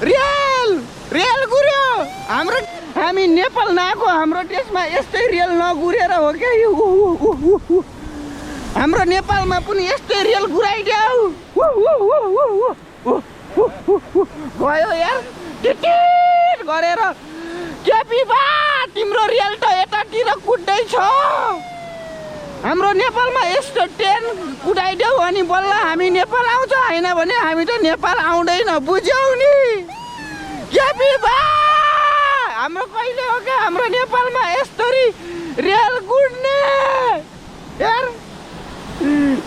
rail rail गुर्यो हाम्रो हामी नेपाल नआएको हाम्रो देशमा यस्तै रेल नगुरेर हो क्या यो हाम्रो नेपालमा पनि यस्तै रेल गुराइदेऊ गयो यार टिटिट गरेर केपी बा तिम्रो रेल त यतातिर कुद्दैछ हाम्रो नेपालमा यस्तो ट्रेन कुदाइदेऊ अनि बल्ल हामी नेपाल आउँछ हैन भने हामी त नेपाल आउँदैन बुझ्यौ नि केपी बा हाम्रो कहिले हो क्या हाम्रो नेपालमा यस्तरी रेल कुद्ने यार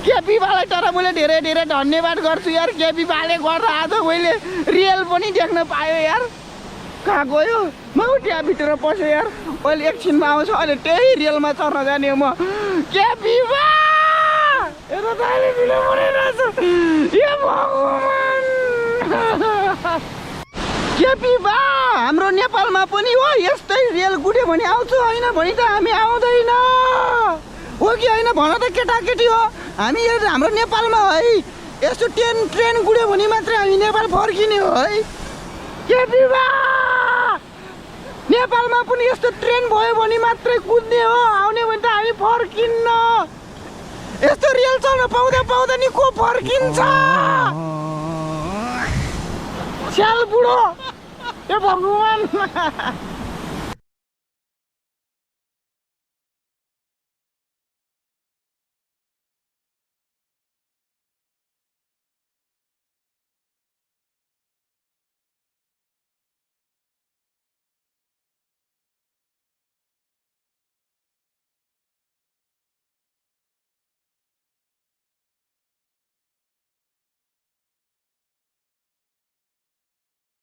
केपी बालाई तर मैले धेरै धेरै धन्यवाद गर्छु यार केपी बाले गर्दा आज मैले रेल पनि देख्न पायो यार कहाँ गयो म त्यहाँ भित्र पस्यो यार अहिले एकछिनमा आउँछ अहिले त्यही रेलमा चढ्न जाने म केपी बा यता दाइले बिलो परेछ ए भगवान केपी बा हाम्रो नेपालमा पनि हो यस्तै रेल गुड्यो भने आउँछ हैन भने त हामी आउँदैन हो कि होइन भन त केटाकेटी हो हामी हाम्रो नेपालमा है यस्तो ट्रेन गुड्यो भने मात्रै हामी नेपाल फर्किने हो है केपी बा नेपालमा पनि यस्तो ट्रेन भयो भने मात्रै कुद्ने हो आउने भने त हामी फर्किन्न यस्तो रेल चल्न पाउँदा नि को फर्किन्छ स्याल बुढो ए भगवान